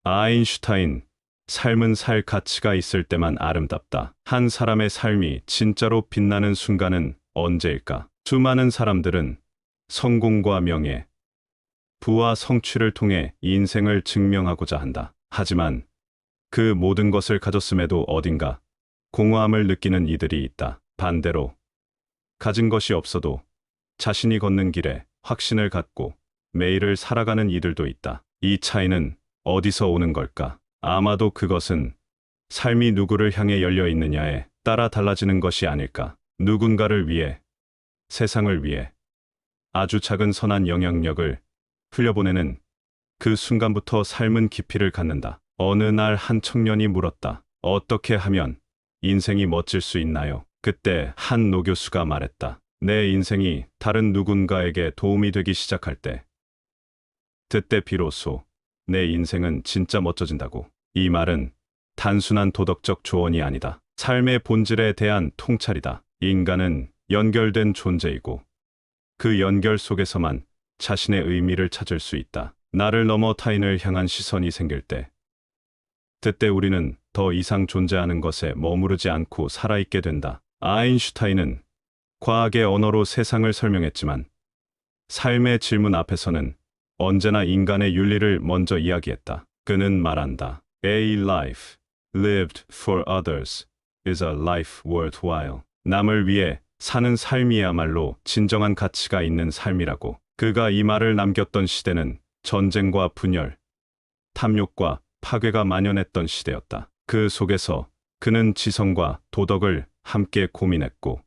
아인슈타인, 삶은 살 가치가 있을 때만 아름답다. 한 사람의 삶이 진짜로 빛나는 순간은 언제일까? 수많은 사람들은 성공과 명예, 부와 성취를 통해 인생을 증명하고자 한다. 하지만 그 모든 것을 가졌음에도 어딘가 공허함을 느끼는 이들이 있다. 반대로 가진 것이 없어도 자신이 걷는 길에 확신을 갖고 매일을 살아가는 이들도 있다. 이 차이는 어디서 오는 걸까? 아마도 그것은 삶이 누구를 향해 열려 있느냐에 따라 달라지는 것이 아닐까. 누군가를 위해, 세상을 위해 아주 작은 선한 영향력을 흘려보내는 그 순간부터 삶은 깊이를 갖는다. 어느 날 한 청년이 물었다. 어떻게 하면 인생이 멋질 수 있나요? 그때 한 노교수가 말했다. 내 인생이 다른 누군가에게 도움이 되기 시작할 때, 그때 비로소 내 인생은 진짜 멋져진다고. 이 말은 단순한 도덕적 조언이 아니다. 삶의 본질에 대한 통찰이다. 인간은 연결된 존재이고 그 연결 속에서만 자신의 의미를 찾을 수 있다. 나를 넘어 타인을 향한 시선이 생길 때, 그때 우리는 더 이상 존재하는 것에 머무르지 않고 살아있게 된다. 아인슈타인은 과학의 언어로 세상을 설명했지만 삶의 질문 앞에서는 언제나 인간의 윤리를 먼저 이야기했다. 그는 말한다. A life lived for others is a life worthwhile. 남을 위해 사는 삶이야말로 진정한 가치가 있는 삶이라고. 그가 이 말을 남겼던 시대는 전쟁과 분열, 탐욕과 파괴가 만연했던 시대였다. 그 속에서 그는 지성과 도덕을 함께 고민했고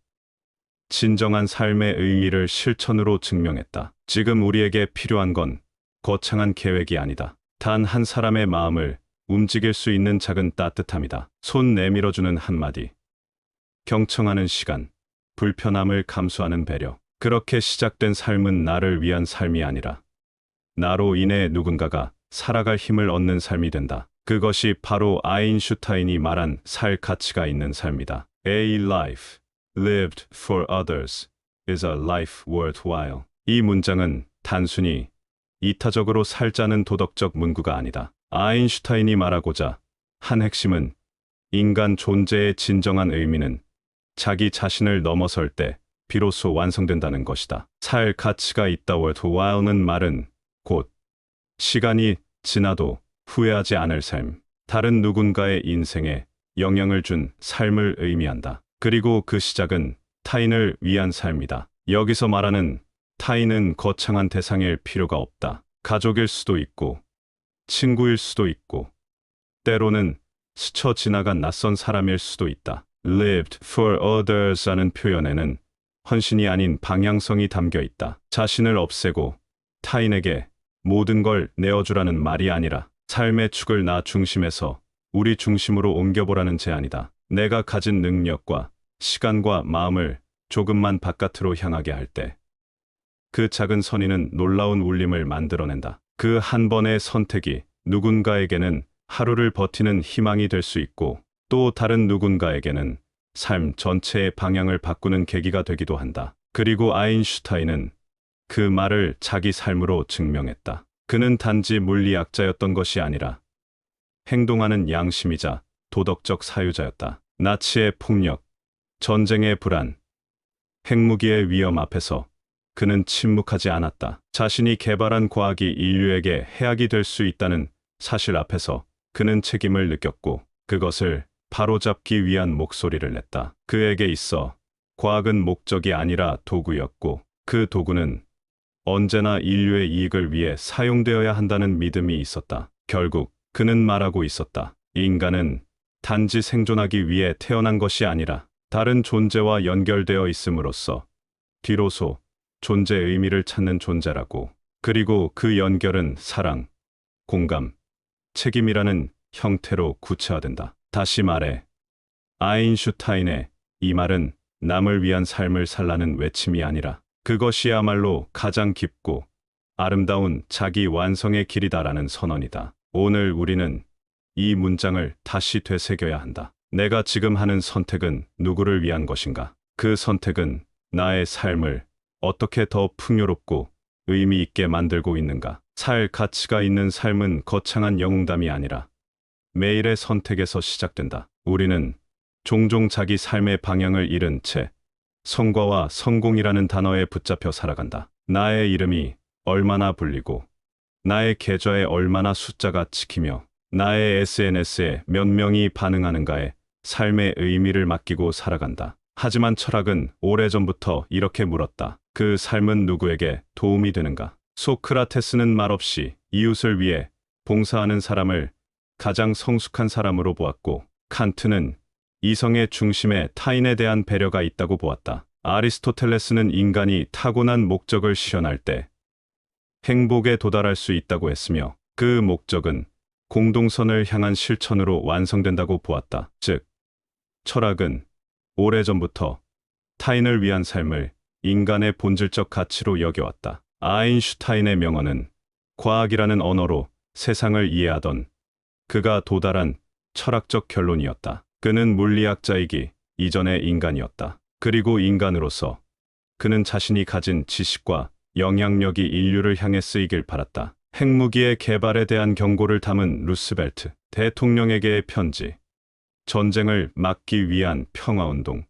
진정한 삶의 의의를 실천으로 증명했다. 지금 우리에게 필요한 건 거창한 계획이 아니다. 단 한 사람의 마음을 움직일 수 있는 작은 따뜻함이다. 손 내밀어주는 한마디, 경청하는 시간, 불편함을 감수하는 배려. 그렇게 시작된 삶은 나를 위한 삶이 아니라 나로 인해 누군가가 살아갈 힘을 얻는 삶이 된다. 그것이 바로 아인슈타인이 말한 살 가치가 있는 삶이다. A life lived for others is a life worthwhile. 이 문장은 단순히 이타적으로 살자는 도덕적 문구가 아니다. 아인슈타인이 말하고자 한 핵심은 인간 존재의 진정한 의미는 자기 자신을 넘어설 때 비로소 완성된다는 것이다. 살 가치가 있다. worthwhile는 말은 곧 시간이 지나도 후회하지 않을 삶, 다른 누군가의 인생에 영향을 준 삶을 의미한다. 그리고 그 시작은 타인을 위한 삶이다. 여기서 말하는 타인은 거창한 대상일 필요가 없다. 가족일 수도 있고, 친구일 수도 있고, 때로는 스쳐 지나간 낯선 사람일 수도 있다. lived for others라는 표현에는 헌신이 아닌 방향성이 담겨 있다. 자신을 없애고 타인에게 모든 걸 내어주라는 말이 아니라 삶의 축을 나 중심에서 우리 중심으로 옮겨보라는 제안이다. 내가 가진 능력과 시간과 마음을 조금만 바깥으로 향하게 할 때 그 작은 선의는 놀라운 울림을 만들어낸다. 그 한 번의 선택이 누군가에게는 하루를 버티는 희망이 될 수 있고 또 다른 누군가에게는 삶 전체의 방향을 바꾸는 계기가 되기도 한다. 그리고 아인슈타인은 그 말을 자기 삶으로 증명했다. 그는 단지 물리학자였던 것이 아니라 행동하는 양심이자 도덕적 사유자였다. 나치의 폭력, 전쟁의 불안, 핵무기의 위험 앞에서 그는 침묵하지 않았다. 자신이 개발한 과학이 인류에게 해악이 될 수 있다는 사실 앞에서 그는 책임을 느꼈고 그것을 바로잡기 위한 목소리를 냈다. 그에게 있어 과학은 목적이 아니라 도구였고 그 도구는 언제나 인류의 이익을 위해 사용되어야 한다는 믿음이 있었다. 결국 그는 말하고 있었다. 인간은 단지 생존하기 위해 태어난 것이 아니라 다른 존재와 연결되어 있음으로써 비로소 존재의 의미를 찾는 존재라고. 그리고 그 연결은 사랑, 공감, 책임이라는 형태로 구체화된다. 다시 말해, 아인슈타인의 이 말은 남을 위한 삶을 살라는 외침이 아니라 그것이야말로 가장 깊고 아름다운 자기 완성의 길이다라는 선언이다. 오늘 우리는 이 문장을 다시 되새겨야 한다. 내가 지금 하는 선택은 누구를 위한 것인가? 그 선택은 나의 삶을 어떻게 더 풍요롭고 의미 있게 만들고 있는가? 살 가치가 있는 삶은 거창한 영웅담이 아니라 매일의 선택에서 시작된다. 우리는 종종 자기 삶의 방향을 잃은 채 성과와 성공이라는 단어에 붙잡혀 살아간다. 나의 이름이 얼마나 불리고 나의 계좌에 얼마나 숫자가 찍히며 나의 SNS에 몇 명이 반응하는가에 삶의 의미를 맡기고 살아간다. 하지만 철학은 오래전부터 이렇게 물었다. 그 삶은 누구에게 도움이 되는가? 소크라테스는 말없이 이웃을 위해 봉사하는 사람을 가장 성숙한 사람으로 보았고, 칸트는 이성의 중심에 타인에 대한 배려가 있다고 보았다. 아리스토텔레스는 인간이 타고난 목적을 실현할 때 행복에 도달할 수 있다고 했으며, 그 목적은 공동선을 향한 실천으로 완성된다고 보았다. 즉, 철학은 오래전부터 타인을 위한 삶을 인간의 본질적 가치로 여겨왔다. 아인슈타인의 명언은 과학이라는 언어로 세상을 이해하던 그가 도달한 철학적 결론이었다. 그는 물리학자이기 이전의 인간이었다. 그리고 인간으로서 그는 자신이 가진 지식과 영향력이 인류를 향해 쓰이길 바랐다. 핵무기의 개발에 대한 경고를 담은 루스벨트 대통령에게의 편지, 전쟁을 막기 위한 평화운동,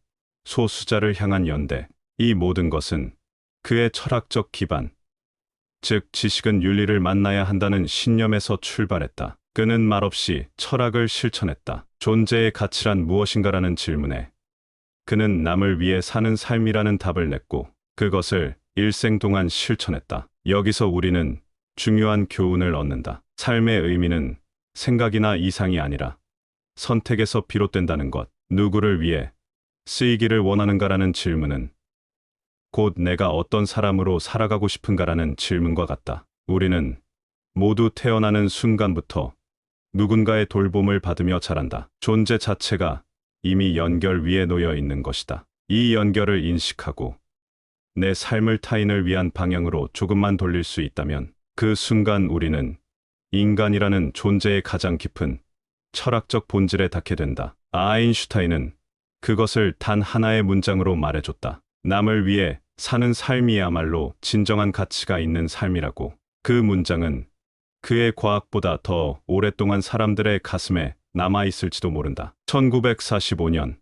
소수자를 향한 연대, 이 모든 것은 그의 철학적 기반, 즉 지식은 윤리를 만나야 한다는 신념에서 출발했다. 그는 말없이 철학을 실천했다. 존재의 가치란 무엇인가라는 질문에 그는 남을 위해 사는 삶이라는 답을 냈고, 그것을 일생 동안 실천했다. 여기서 우리는 중요한 교훈을 얻는다. 삶의 의미는 생각이나 이상이 아니라 선택에서 비롯된다는 것. 누구를 위해 쓰이기를 원하는가라는 질문은 곧 내가 어떤 사람으로 살아가고 싶은가라는 질문과 같다. 우리는 모두 태어나는 순간부터 누군가의 돌봄을 받으며 자란다. 존재 자체가 이미 연결 위에 놓여 있는 것이다. 이 연결을 인식하고 내 삶을 타인을 위한 방향으로 조금만 돌릴 수 있다면 그 순간 우리는 인간이라는 존재의 가장 깊은 철학적 본질에 닿게 된다. 아인슈타인은 그것을 단 하나의 문장으로 말해줬다. 남을 위해 사는 삶이야말로 진정한 가치가 있는 삶이라고. 그 문장은 그의 과학보다 더 오랫동안 사람들의 가슴에 남아있을지도 모른다. 1945년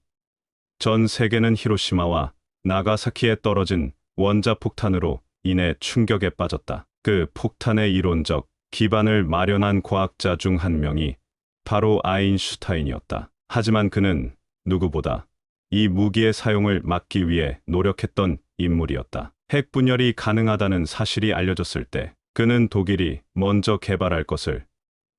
전 세계는 히로시마와 나가사키에 떨어진 원자폭탄으로 인해 충격에 빠졌다. 그 폭탄의 이론적 기반을 마련한 과학자 중 한 명이 바로 아인슈타인이었다. 하지만 그는 누구보다 이 무기의 사용을 막기 위해 노력했던 인물이었다. 핵분열이 가능하다는 사실이 알려졌을 때 그는 독일이 먼저 개발할 것을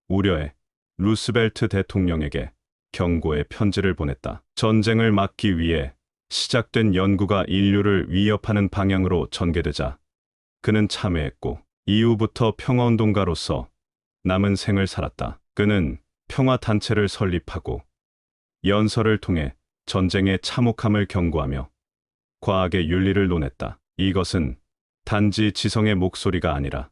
우려해 루스벨트 대통령에게 경고의 편지를 보냈다. 전쟁을 막기 위해 시작된 연구가 인류를 위협하는 방향으로 전개되자 그는 참여했고 이후부터 평화운동가로서 남은 생을 살았다. 그는 평화단체를 설립하고 연설을 통해 전쟁의 참혹함을 경고하며 과학의 윤리를 논했다. 이것은 단지 지성의 목소리가 아니라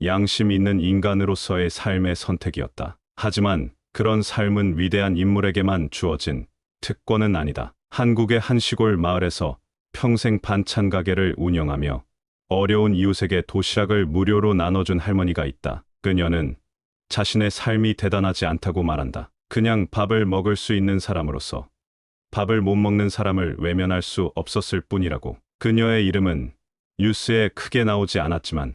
양심 있는 인간으로서의 삶의 선택이었다. 하지만 그런 삶은 위대한 인물에게만 주어진 특권은 아니다. 한국의 한 시골 마을에서 평생 반찬 가게를 운영하며 어려운 이웃에게 도시락을 무료로 나눠준 할머니가 있다. 그녀는 자신의 삶이 대단하지 않다고 말한다. 그냥 밥을 먹을 수 있는 사람으로서 밥을 못 먹는 사람을 외면할 수 없었을 뿐이라고. 그녀의 이름은 뉴스에 크게 나오지 않았지만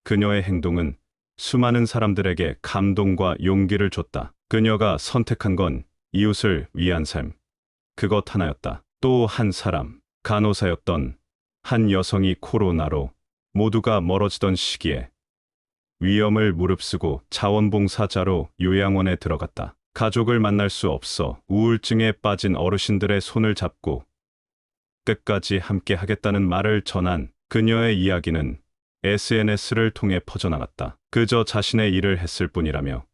그녀의 행동은 수많은 사람들에게 감동과 용기를 줬다. 그녀가 선택한 건 이웃을 위한 삶, 그것 하나였다. 또 한 사람, 간호사였던 한 여성이 코로나로 모두가 멀어지던 시기에 위험을 무릅쓰고 자원봉사자로 요양원에 들어갔다. 가족을 만날 수 없어 우울증에 빠진 어르신들의 손을 잡고 끝까지 함께 하겠다는 말을 전한 그녀의 이야기는 SNS를 통해 퍼져나갔다. 그저 자신의 일을 했을 뿐이라며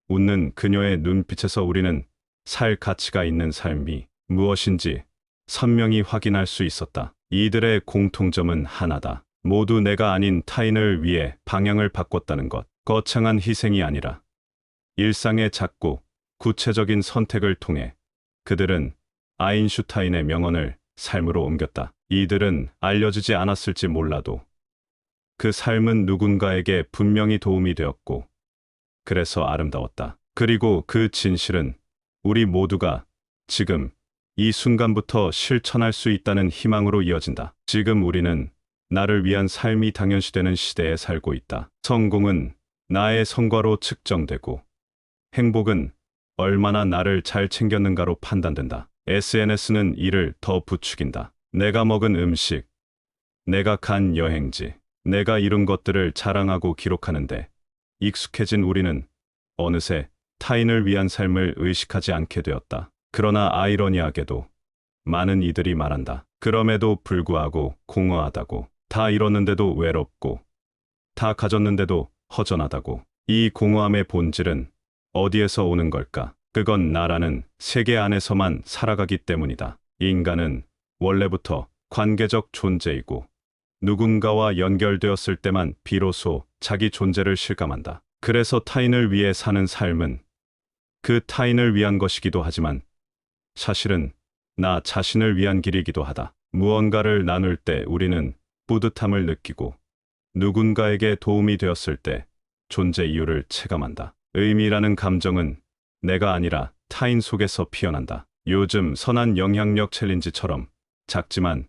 웃는 그녀의 눈빛에서 우리는 살 가치가 있는 삶이 무엇인지 선명히 확인할 수 있었다. 이들의 공통점은 하나다. 모두 내가 아닌 타인을 위해 방향을 바꿨다는 것. 거창한 희생이 아니라 일상의 작고 구체적인 선택을 통해 그들은 아인슈타인의 명언을 삶으로 옮겼다. 이들은 알려지지 않았을지 몰라도 그 삶은 누군가에게 분명히 도움이 되었고, 그래서 아름다웠다. 그리고 그 진실은 우리 모두가 지금 이 순간부터 실천할 수 있다는 희망으로 이어진다. 지금 우리는 나를 위한 삶이 당연시되는 시대에 살고 있다. 성공은 나의 성과로 측정되고, 행복은 얼마나 나를 잘 챙겼는가로 판단된다. SNS는 이를 더 부추긴다. 내가 먹은 음식, 내가 간 여행지, 내가 이룬 것들을 자랑하고 기록하는데 익숙해진 우리는 어느새 타인을 위한 삶을 의식하지 않게 되었다. 그러나 아이러니하게도 많은 이들이 말한다. 그럼에도 불구하고 공허하다고, 다 이뤘는데도 외롭고, 다 가졌는데도 허전하다고. 이 공허함의 본질은 어디에서 오는 걸까? 그건 나라는 세계 안에서만 살아가기 때문이다. 인간은 원래부터 관계적 존재이고, 누군가와 연결되었을 때만 비로소 자기 존재를 실감한다. 그래서 타인을 위해 사는 삶은 그 타인을 위한 것이기도 하지만 사실은 나 자신을 위한 길이기도 하다. 무언가를 나눌 때 우리는 뿌듯함을 느끼고, 누군가에게 도움이 되었을 때 존재 이유를 체감한다. 의미라는 감정은 내가 아니라 타인 속에서 피어난다. 요즘 선한 영향력 챌린지처럼 작지만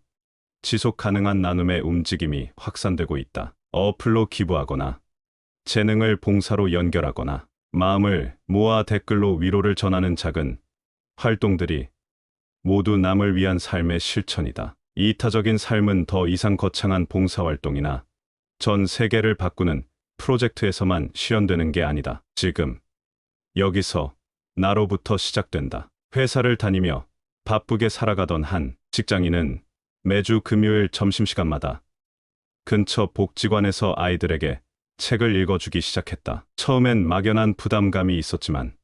지속 가능한 나눔의 움직임이 확산되고 있다. 어플로 기부하거나, 재능을 봉사로 연결하거나, 마음을 모아 댓글로 위로를 전하는 작은 활동들이 모두 남을 위한 삶의 실천이다. 이타적인 삶은 더 이상 거창한 봉사활동이나 전 세계를 바꾸는 프로젝트에서만 실현되는 게 아니다. 지금 여기서 나로부터 시작된다. 회사를 다니며 바쁘게 살아가던 한 직장인은 매주 금요일 점심시간마다 근처 복지관에서 아이들에게 책을 읽어주기 시작했다. 처음엔 막연한 부담감이 있었지만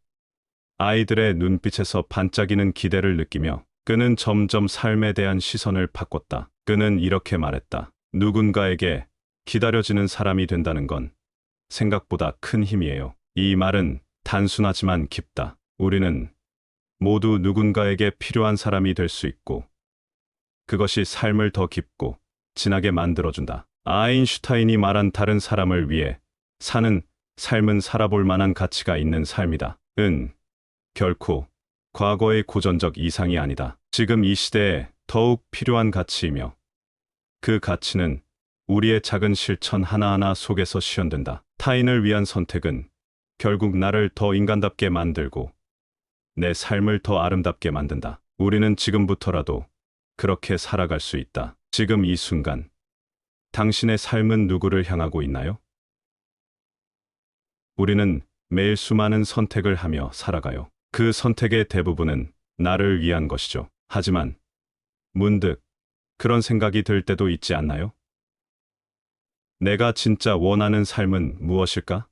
아이들의 눈빛에서 반짝이는 기대를 느끼며 그는 점점 삶에 대한 시선을 바꿨다. 그는 이렇게 말했다. 누군가에게 기다려지는 사람이 된다는 건 생각보다 큰 힘이에요. 이 말은 단순하지만 깊다. 우리는 모두 누군가에게 필요한 사람이 될 수 있고, 그것이 삶을 더 깊고 진하게 만들어준다. 아인슈타인이 말한 다른 사람을 위해 사는 삶은 살아볼 만한 가치가 있는 삶이다. 결코 과거의 고전적 이상이 아니다. 지금 이 시대에 더욱 필요한 가치이며, 그 가치는 우리의 작은 실천 하나하나 속에서 실현된다. 타인을 위한 선택은 결국 나를 더 인간답게 만들고 내 삶을 더 아름답게 만든다. 우리는 지금부터라도 그렇게 살아갈 수 있다. 지금 이 순간, 당신의 삶은 누구를 향하고 있나요? 우리는 매일 수많은 선택을 하며 살아가요. 그 선택의 대부분은 나를 위한 것이죠. 하지만 문득 그런 생각이 들 때도 있지 않나요? 내가 진짜 원하는 삶은 무엇일까?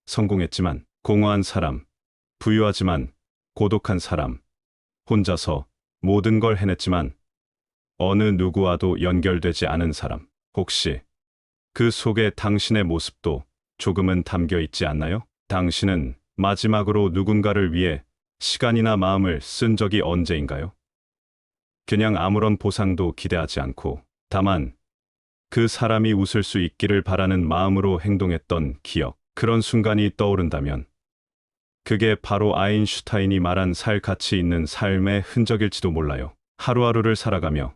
성공했지만 공허한 사람, 부유하지만 고독한 사람, 혼자서 모든 걸 해냈지만 어느 누구와도 연결되지 않은 사람. 혹시 그 속에 당신의 모습도 조금은 담겨 있지 않나요? 당신은 마지막으로 누군가를 위해 시간이나 마음을 쓴 적이 언제인가요? 그냥 아무런 보상도 기대하지 않고, 다만 그 사람이 웃을 수 있기를 바라는 마음으로 행동했던 기억, 그런 순간이 떠오른다면 그게 바로 아인슈타인이 말한 살 가치 있는 삶의 흔적일지도 몰라요. 하루하루를 살아가며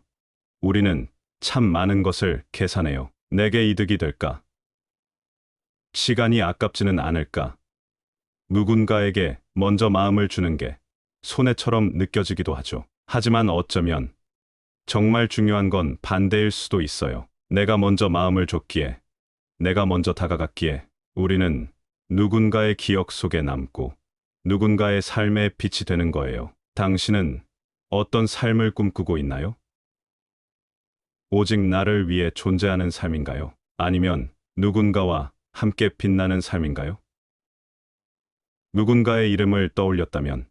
우리는 참 많은 것을 계산해요. 내게 이득이 될까? 시간이 아깝지는 않을까? 누군가에게 먼저 마음을 주는 게 손해처럼 느껴지기도 하죠. 하지만 어쩌면 정말 중요한 건 반대일 수도 있어요. 내가 먼저 마음을 줬기에, 내가 먼저 다가갔기에 우리는 누군가의 기억 속에 남고 누군가의 삶의 빛이 되는 거예요. 당신은 어떤 삶을 꿈꾸고 있나요? 오직 나를 위해 존재하는 삶인가요? 아니면 누군가와 함께 빛나는 삶인가요? 누군가의 이름을 떠올렸다면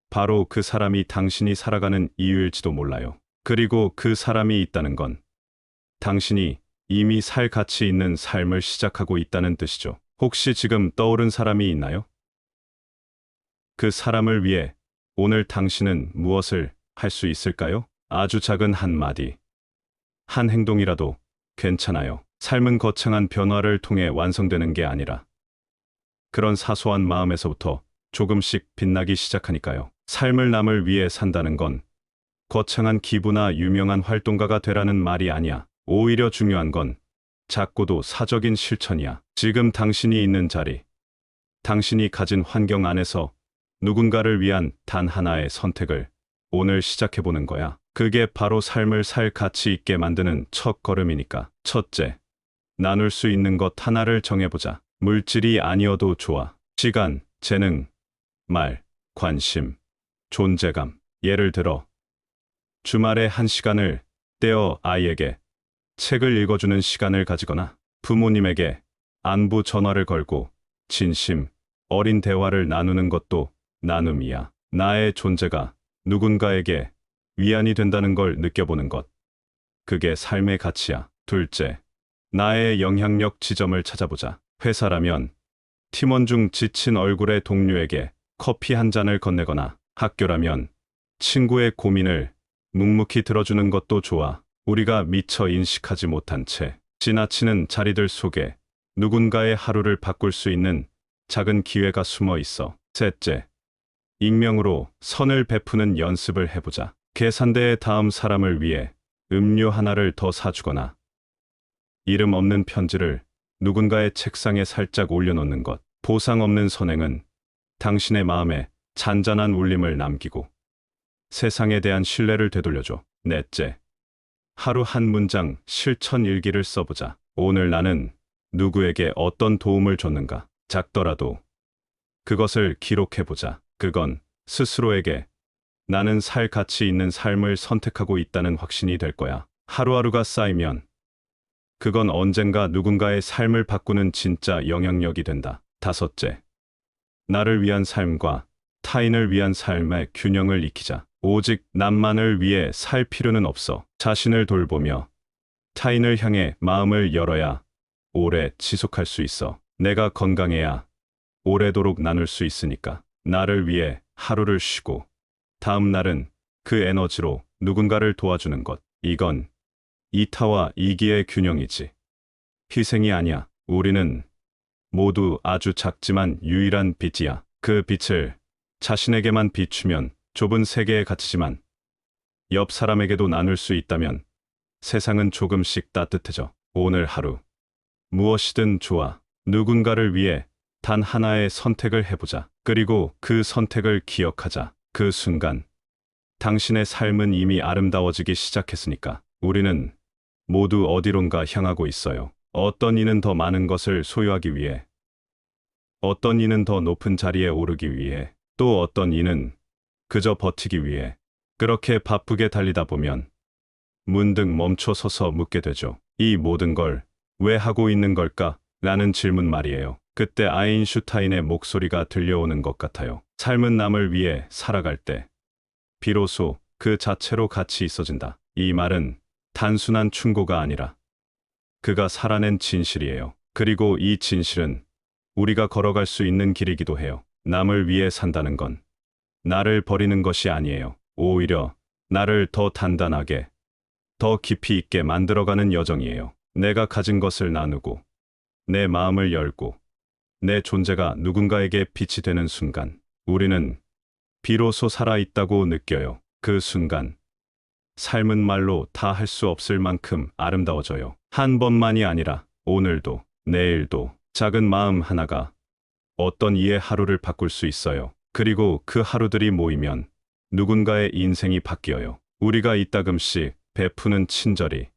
바로 그 사람이 당신이 살아가는 이유일지도 몰라요. 그리고 그 사람이 있다는 건 당신이 이미 살 가치 있는 삶을 시작하고 있다는 뜻이죠. 혹시 지금 떠오른 사람이 있나요? 그 사람을 위해 오늘 당신은 무엇을 할 수 있을까요? 아주 작은 한마디, 한 행동이라도 괜찮아요. 삶은 거창한 변화를 통해 완성되는 게 아니라 그런 사소한 마음에서부터 조금씩 빛나기 시작하니까요. 삶을 남을 위해 산다는 건 거창한 기부나 유명한 활동가가 되라는 말이 아니야. 오히려 중요한 건 작고도 사적인 실천이야. 지금 당신이 있는 자리, 당신이 가진 환경 안에서 누군가를 위한 단 하나의 선택을 오늘 시작해보는 거야. 그게 바로 삶을 살 가치 있게 만드는 첫 걸음이니까. 첫째, 나눌 수 있는 것 하나를 정해보자. 물질이 아니어도 좋아. 시간, 재능, 말, 관심, 존재감. 예를 들어, 주말에 1시간을 떼어 아이에게 책을 읽어주는 시간을 가지거나 부모님에게 안부 전화를 걸고 진심 어린 대화를 나누는 것도 나눔이야. 나의 존재가 누군가에게 위안이 된다는 걸 느껴보는 것. 그게 삶의 가치야. 둘째, 나의 영향력 지점을 찾아보자. 회사라면 팀원 중 지친 얼굴의 동료에게 커피 한 잔을 건네거나 학교라면 친구의 고민을 묵묵히 들어주는 것도 좋아. 우리가 미처 인식하지 못한 채 지나치는 자리들 속에 누군가의 하루를 바꿀 수 있는 작은 기회가 숨어 있어. 셋째, 익명으로 선을 베푸는 연습을 해보자. 계산대에 다음 사람을 위해 음료 하나를 더 사주거나 이름 없는 편지를 누군가의 책상에 살짝 올려놓는 것. 보상 없는 선행은 당신의 마음에 잔잔한 울림을 남기고 세상에 대한 신뢰를 되돌려줘. 넷째, 하루 한 문장 실천 일기를 써보자. 오늘 나는 누구에게 어떤 도움을 줬는가. 작더라도 그것을 기록해보자. 그건 스스로에게 나는 살 가치 있는 삶을 선택하고 있다는 확신이 될 거야. 하루하루가 쌓이면 그건 언젠가 누군가의 삶을 바꾸는 진짜 영향력이 된다. 다섯째, 나를 위한 삶과 타인을 위한 삶의 균형을 익히자. 오직 남만을 위해 살 필요는 없어. 자신을 돌보며 타인을 향해 마음을 열어야 오래 지속할 수 있어. 내가 건강해야 오래도록 나눌 수 있으니까. 나를 위해 하루를 쉬고 다음 날은 그 에너지로 누군가를 도와주는 것. 이건 이타와 이기의 균형이지. 희생이 아니야. 우리는 모두 아주 작지만 유일한 빛이야. 그 빛을 자신에게만 비추면 좁은 세계에 갇히지만 옆 사람에게도 나눌 수 있다면 세상은 조금씩 따뜻해져. 오늘 하루 무엇이든 좋아. 누군가를 위해 단 하나의 선택을 해보자. 그리고 그 선택을 기억하자. 그 순간 당신의 삶은 이미 아름다워지기 시작했으니까. 우리는 모두 어디론가 향하고 있어요. 어떤 이는 더 많은 것을 소유하기 위해, 어떤 이는 더 높은 자리에 오르기 위해, 또 어떤 이는 그저 버티기 위해. 그렇게 바쁘게 달리다 보면 문득 멈춰 서서 묻게 되죠. 이 모든 걸 왜 하고 있는 걸까? 라는 질문 말이에요. 그때 아인슈타인의 목소리가 들려오는 것 같아요. 삶은 남을 위해 살아갈 때 비로소 그 자체로 가치 있어진다. 이 말은 단순한 충고가 아니라 그가 살아낸 진실이에요. 그리고 이 진실은 우리가 걸어갈 수 있는 길이기도 해요. 남을 위해 산다는 건 나를 버리는 것이 아니에요. 오히려 나를 더 단단하게, 더 깊이 있게 만들어가는 여정이에요. 내가 가진 것을 나누고, 내 마음을 열고, 내 존재가 누군가에게 빛이 되는 순간, 우리는 비로소 살아있다고 느껴요. 그 순간, 삶은 말로 다 할 수 없을 만큼 아름다워져요. 한 번만이 아니라 오늘도, 내일도 작은 마음 하나가 어떤 이의 하루를 바꿀 수 있어요. 그리고 그 하루들이 모이면 누군가의 인생이 바뀌어요. 우리가 이따금씩 베푸는 친절이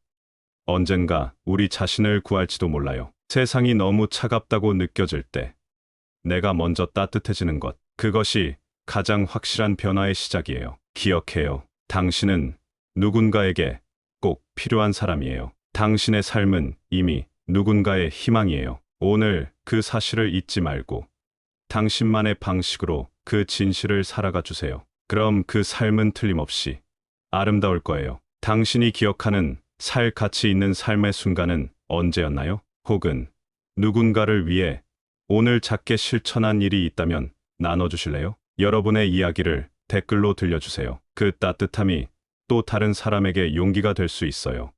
언젠가 우리 자신을 구할지도 몰라요. 세상이 너무 차갑다고 느껴질 때 내가 먼저 따뜻해지는 것, 그것이 가장 확실한 변화의 시작이에요. 기억해요. 당신은 누군가에게 꼭 필요한 사람이에요. 당신의 삶은 이미 누군가의 희망이에요. 오늘 그 사실을 잊지 말고 당신만의 방식으로 그 진실을 살아가 주세요. 그럼 그 삶은 틀림없이 아름다울 거예요. 당신이 기억하는 살 가치 있는 삶의 순간은 언제였나요? 혹은 누군가를 위해 오늘 작게 실천한 일이 있다면 나눠주실래요? 여러분의 이야기를 댓글로 들려주세요. 그 따뜻함이 또 다른 사람에게 용기가 될 수 있어요.